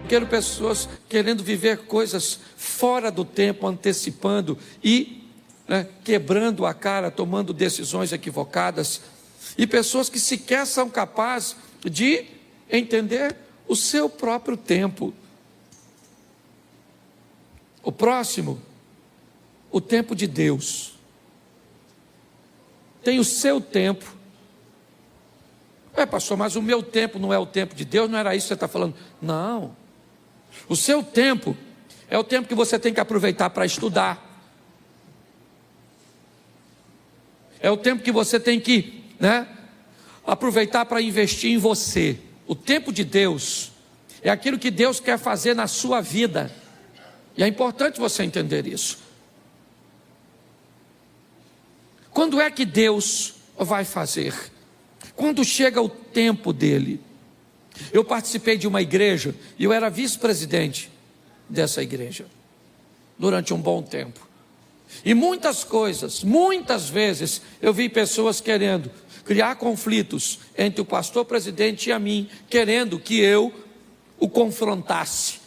quero pessoas querendo viver coisas fora do tempo, antecipando e quebrando a cara, tomando decisões equivocadas, e pessoas que sequer são capazes de entender o seu próprio tempo. O próximo, o tempo de Deus, tem o seu tempo. Pastor, mas o meu tempo não é o tempo de Deus? Não era isso que você está falando? Não, o seu tempo é o tempo que você tem que aproveitar para estudar, é o tempo que você tem que aproveitar para investir em você. O tempo de Deus é aquilo que Deus quer fazer na sua vida, e é importante você entender isso. Quando é que Deus vai fazer? Quando chega o tempo dele. Eu participei de uma igreja, e eu era vice-presidente dessa igreja, durante um bom tempo, e muitas vezes, eu vi pessoas querendo criar conflitos entre o pastor presidente e a mim, querendo que eu o confrontasse,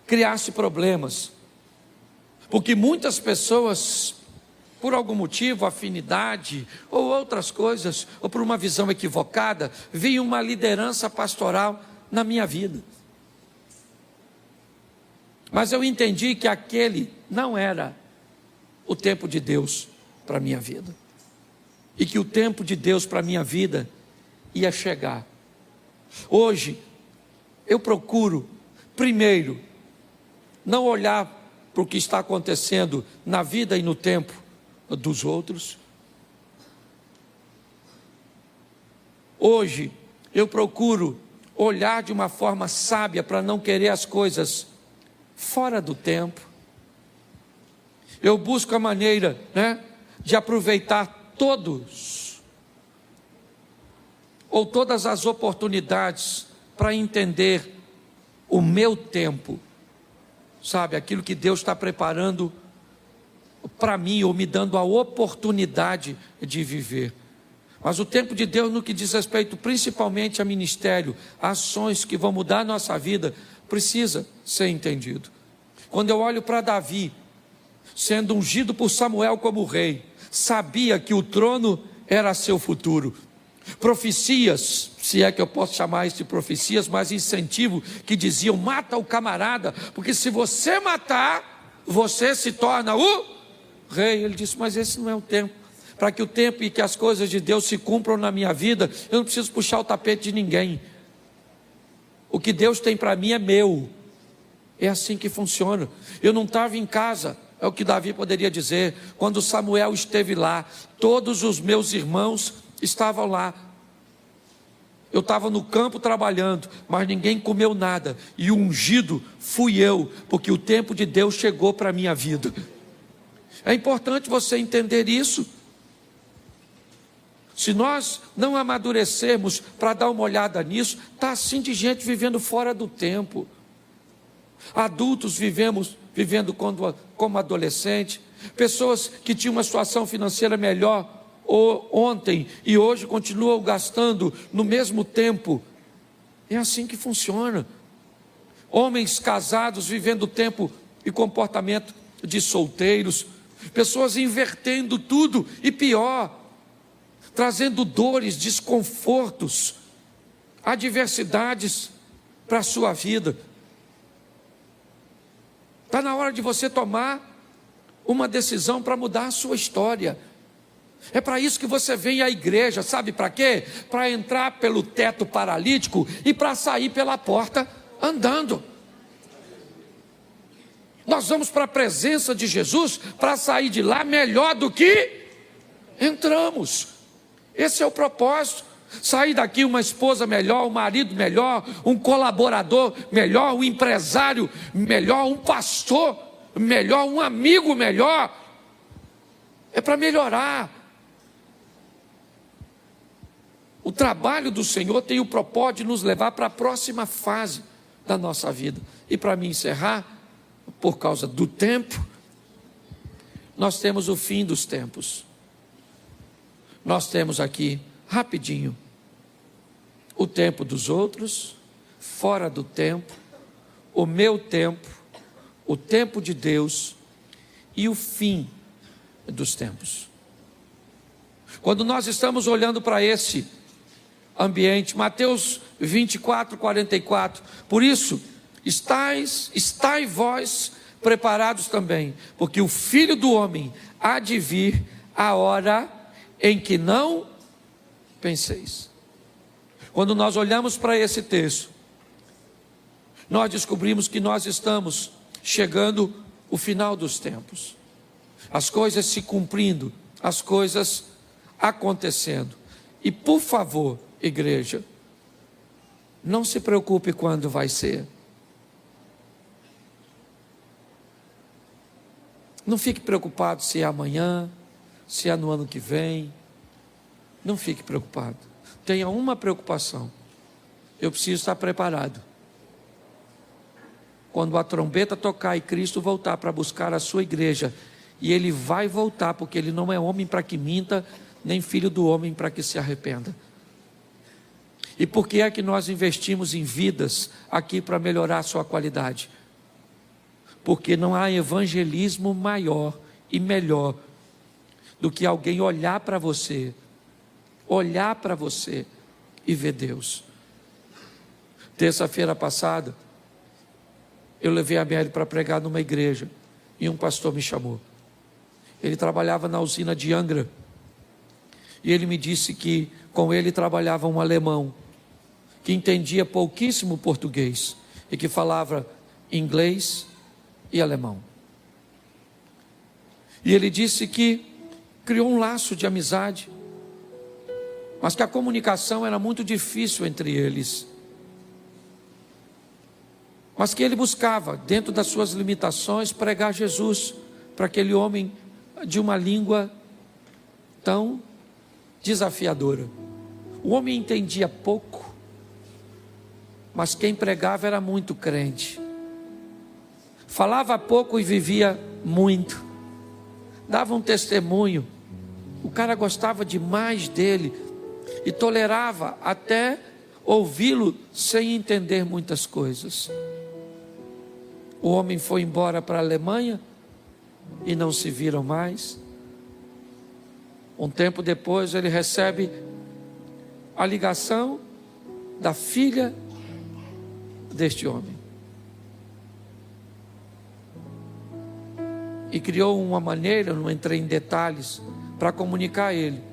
criasse problemas, porque muitas pessoas, por algum motivo, afinidade, ou outras coisas, ou por uma visão equivocada, viam uma liderança pastoral na minha vida. Mas eu entendi que aquele não era o tempo de Deus para a minha vida, e que o tempo de Deus para a minha vida ia chegar. Hoje, eu procuro, primeiro, não olhar para o que está acontecendo na vida e no tempo dos outros. Hoje, eu procuro olhar de uma forma sábia para não querer as coisas fora do tempo. Eu busco a maneira, de aproveitar todas as oportunidades para entender o meu tempo, sabe, aquilo que Deus está preparando para mim, ou me dando a oportunidade de viver. Mas o tempo de Deus, no que diz respeito principalmente a ministério, a ações que vão mudar a nossa vida, precisa ser entendido. Quando eu olho para Davi, sendo ungido por Samuel como rei, sabia que o trono era seu futuro. Profecias, se é que eu posso chamar isso de profecias, mas incentivo, que diziam: mata o camarada, porque se você matar, você se torna o rei. Ele disse: mas esse não é o tempo. Para que o tempo e que as coisas de Deus se cumpram na minha vida, eu não preciso puxar o tapete de ninguém. O que Deus tem para mim é meu. É assim que funciona. Eu não estava em casa, é o que Davi poderia dizer, quando Samuel esteve lá. Todos os meus irmãos estavam lá. Eu estava no campo trabalhando, mas ninguém comeu nada, e o ungido fui eu, porque o tempo de Deus chegou para a minha vida. É importante você entender isso. Se nós não amadurecermos para dar uma olhada nisso, está assim de gente vivendo fora do tempo. Adultos vivendo como adolescente, pessoas que tinham uma situação financeira melhor ontem e hoje continuam gastando no mesmo tempo. É assim que funciona. Homens casados vivendo tempo e comportamento de solteiros, pessoas invertendo tudo e pior, trazendo dores, desconfortos, adversidades para a sua vida. Está na hora de você tomar uma decisão para mudar a sua história. É para isso que você vem à igreja, sabe para quê? Para entrar pelo teto paralítico e para sair pela porta andando. Nós vamos para a presença de Jesus para sair de lá melhor do que entramos. Esse é o propósito. Sair daqui uma esposa melhor, um marido melhor, um colaborador melhor, um empresário melhor, um pastor melhor, um amigo melhor. É para melhorar. O trabalho do Senhor tem o propósito de nos levar para a próxima fase da nossa vida. E para me encerrar, por causa do tempo, nós temos o fim dos tempos. Nós temos aqui, rapidinho, o tempo dos outros, fora do tempo, o meu tempo, o tempo de Deus e o fim dos tempos. Quando nós estamos olhando para esse ambiente, Mateus 24, 44, por isso, estai vós preparados também, porque o Filho do Homem há de vir a hora em que não penseis. Quando nós olhamos para esse texto, nós descobrimos que nós estamos chegando ao final dos tempos. As coisas se cumprindo, as coisas acontecendo. E por favor, igreja, não se preocupe quando vai ser. Não fique preocupado se é amanhã, se é no ano que vem. Não fique preocupado. Tenha uma preocupação: eu preciso estar preparado. Quando a trombeta tocar e Cristo voltar para buscar a sua igreja, e Ele vai voltar, porque Ele não é homem para que minta, nem filho do homem para que se arrependa. E por que é que nós investimos em vidas aqui para melhorar a sua qualidade? Porque não há evangelismo maior e melhor do que alguém olhar para você e ver Deus. Terça-feira passada, eu levei a Mary para pregar numa igreja, e um pastor me chamou. Ele trabalhava na usina de Angra, e ele me disse que com ele trabalhava um alemão, que entendia pouquíssimo português, e que falava inglês e alemão. E ele disse que criou um laço de amizade, mas que a comunicação era muito difícil entre eles. Mas que ele buscava, dentro das suas limitações, pregar Jesus para aquele homem de uma língua tão desafiadora. O homem entendia pouco, mas quem pregava era muito crente. Falava pouco e vivia muito. Dava um testemunho. O cara gostava demais dele e tolerava até ouvi-lo sem entender muitas coisas. O homem foi embora para a Alemanha e não se viram mais. Um tempo depois ele recebe a ligação da filha deste homem. E criou uma maneira, não entrei em detalhes, para comunicar a ele,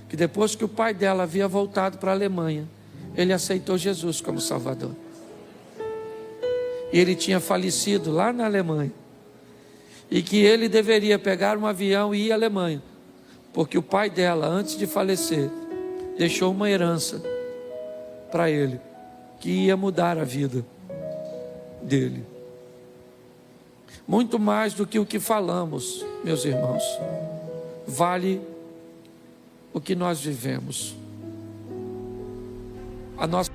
que depois que o pai dela havia voltado para a Alemanha, ele aceitou Jesus como Salvador. E ele tinha falecido lá na Alemanha. E que ele deveria pegar um avião e ir à Alemanha, porque o pai dela, antes de falecer, deixou uma herança para ele, que ia mudar a vida dele. Muito mais do que o que falamos, meus irmãos, vale o que nós vivemos. A nossa